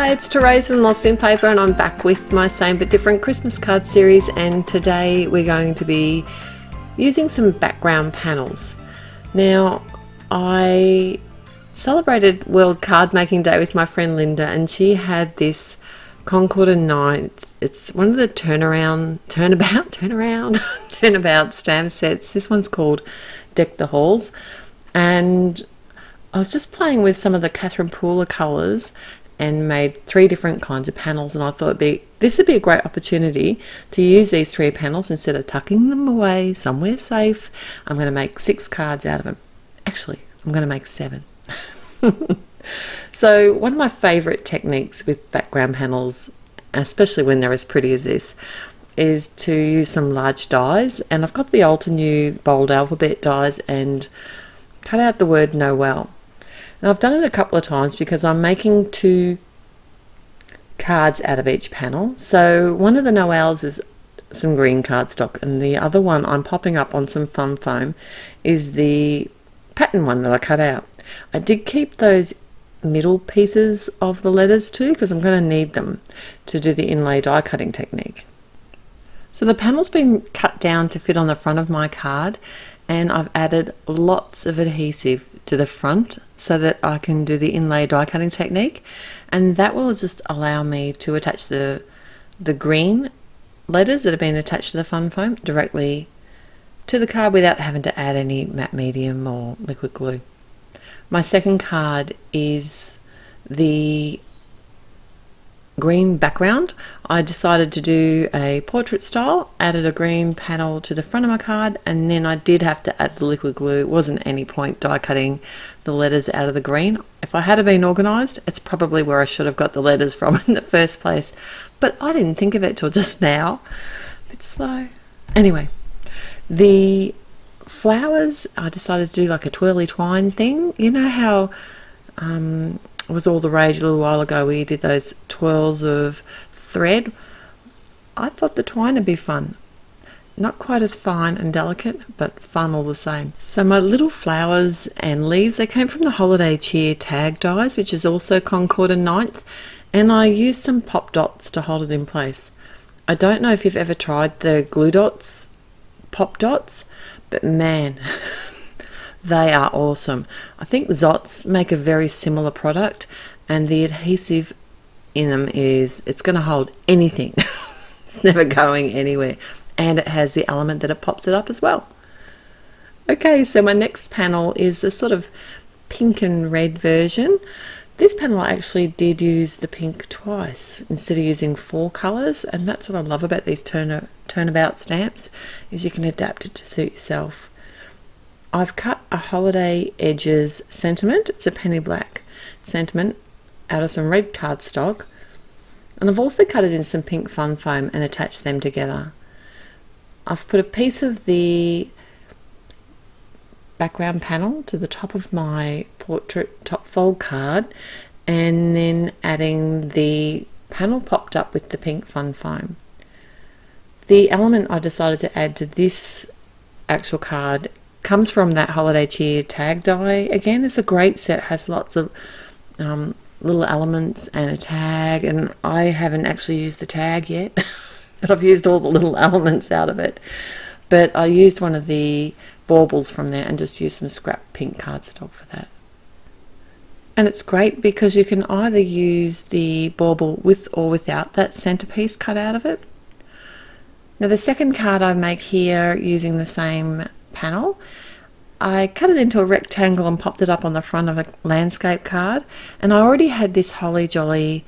Hi, it's Therese from Lostinpaper and I'm back with my same but different Christmas card series, and today we're going to be using some background panels. Now, I celebrated World Card Making Day with my friend Linda, and she had this Concord and Ninth. It's one of the turnabout stamp sets. This one's called Deck the Halls, and I was just playing with some of the Catherine Pooler colours and made 3 different kinds of panels, and I thought this would be a great opportunity to use these 3 panels instead of tucking them away somewhere safe. I'm going to make 6 cards out of them. Actually, I'm going to make 7. So one of my favourite techniques with background panels, especially when they're as pretty as this, is to use some large dies, and I've got the Altenew bold alphabet dies and cut out the word Noel. Now, I've done it a couple of times because I'm making 2 cards out of each panel. So one of the Noels is some green cardstock, and the other one I'm popping up on some fun foam is the pattern one that I cut out. I did keep those middle pieces of the letters too because I'm going to need them to do the inlay die cutting technique. So the panel's been cut down to fit on the front of my card, and I've added lots of adhesive to the front so that I can do the inlay die cutting technique, and that will just allow me to attach the green letters that have been attached to the fun foam directly to the card without having to add any matte medium or liquid glue. My second card is the green background. I decided to do a portrait style, added a green panel to the front of my card, and then I did have to add the liquid glue. It wasn't any point die cutting the letters out of the green. If I had been organised, it's probably where I should have got the letters from in the first place, but I didn't think of it till just now. A bit slow. Anyway, the flowers, I decided to do like a twirly twine thing. You know how it was all the rage a little while ago where you did those twirls of thread? I thought the twine would be fun. Not quite as fine and delicate, but fun all the same. So my little flowers and leaves, they came from the Holiday Cheer tag dies, which is also Concord and Ninth, and I used some pop dots to hold it in place. I don't know if you've ever tried the glue dots, pop dots, but man, they are awesome. I think Zots make a very similar product, and the adhesive in them it's going to hold anything. It's never going anywhere, and it has the element that it pops it up as well. Okay, so my next panel is the sort of pink and red version. This panel I actually did use the pink twice instead of using 4 colours, and that's what I love about these turnabout stamps, is you can adapt it to suit yourself. I've cut a Holiday Edges sentiment. It's a penny black sentiment out of some red cardstock, and I've also cut it in some pink fun foam and attached them together. I've put a piece of the background panel to the top of my portrait top fold card, and then adding the panel popped up with the pink fun foam. The element I decided to add to this actual card comes from that Holiday Cheer tag die. Again, it's a great set, it has lots of little elements and a tag, and I haven't actually used the tag yet but I've used all the little elements out of it. But I used one of the baubles from there and just used some scrap pink cardstock for that. And it's great because you can either use the bauble with or without that centerpiece cut out of it. Now the second card I make here using the same panel, I cut it into a rectangle and popped it up on the front of a landscape card, and I already had this Holly Jolly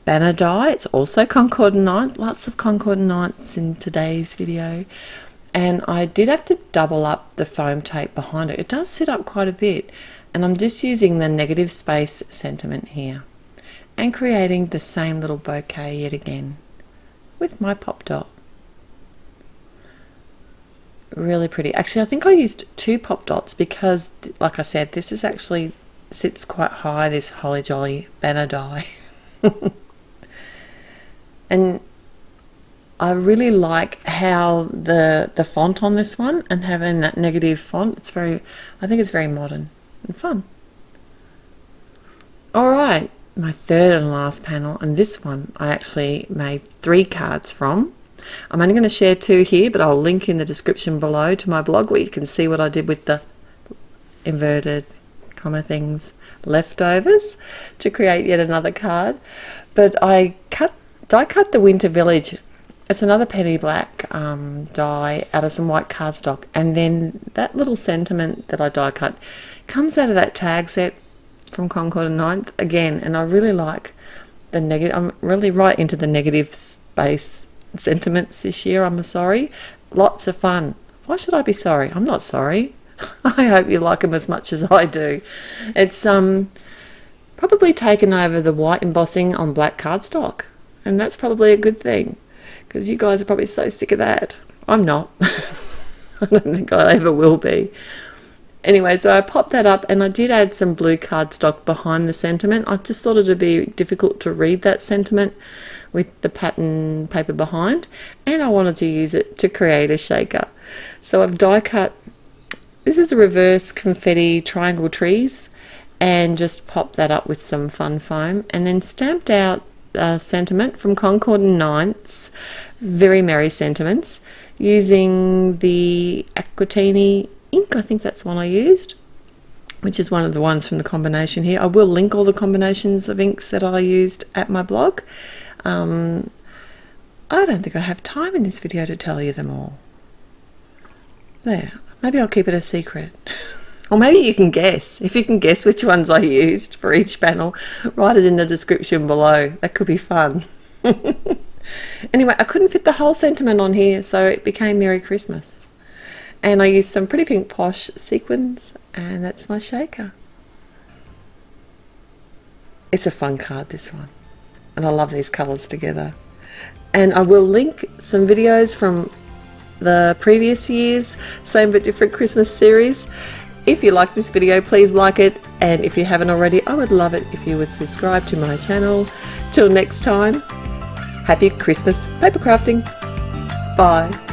banner die. It's also Concord and Ninth, lots of Concord and Ninths in today's video, and I did have to double up the foam tape behind it. It does sit up quite a bit, and I'm just using the negative space sentiment here and creating the same little bouquet yet again with my pop dot. Really pretty. Actually, I think I used 2 pop dots because, like I said, this is actually sits quite high, this Holly Jolly banner die. And I really like how the font on this one, and having that negative font, I think it's very modern and fun. Alright, my third and last panel, and this one I actually made 3 cards from. I'm only going to share 2 here, but I'll link in the description below to my blog where you can see what I did with the inverted comma things leftovers to create yet another card. But I die cut the Winter Village. It's another penny black die out of some white cardstock, and then that little sentiment that I die cut comes out of that tag set from Concord and Ninth again, and I really like the negative. I'm really right into the negative space sentiments this year. I'm sorry. Lots of fun. Why should I be sorry? I'm not sorry. I hope you like them as much as I do. It's probably taken over the white embossing on black cardstock, and that's probably a good thing, because you guys are probably so sick of that. I'm not. I don't think I ever will be. Anyway, so I popped that up, and I did add some blue cardstock behind the sentiment. I just thought it would be difficult to read that sentiment with the pattern paper behind, and I wanted to use it to create a shaker. So I've die cut, this is a reverse confetti triangle trees, and just popped that up with some fun foam, and then stamped out sentiment from Concord and Ninth's Very Merry Sentiments using the Aquatini ink. I think that's the one I used, which is one of the ones from the combination here. I will link all the combinations of inks that I used at my blog. I don't think I have time in this video to tell you them all. There, maybe I'll keep it a secret. Or maybe you can guess. If you can guess which ones I used for each panel, write it in the description below. That could be fun. Anyway, I couldn't fit the whole sentiment on here, so it became Merry Christmas. And I used some Pretty Pink Posh sequins, and that's my shaker. It's a fun card, this one. And I love these colours together. And I will link some videos from the previous year's Same But Different Christmas series. If you like this video, please like it, and if you haven't already, I would love it if you would subscribe to my channel. Till next time, happy Christmas paper crafting. Bye.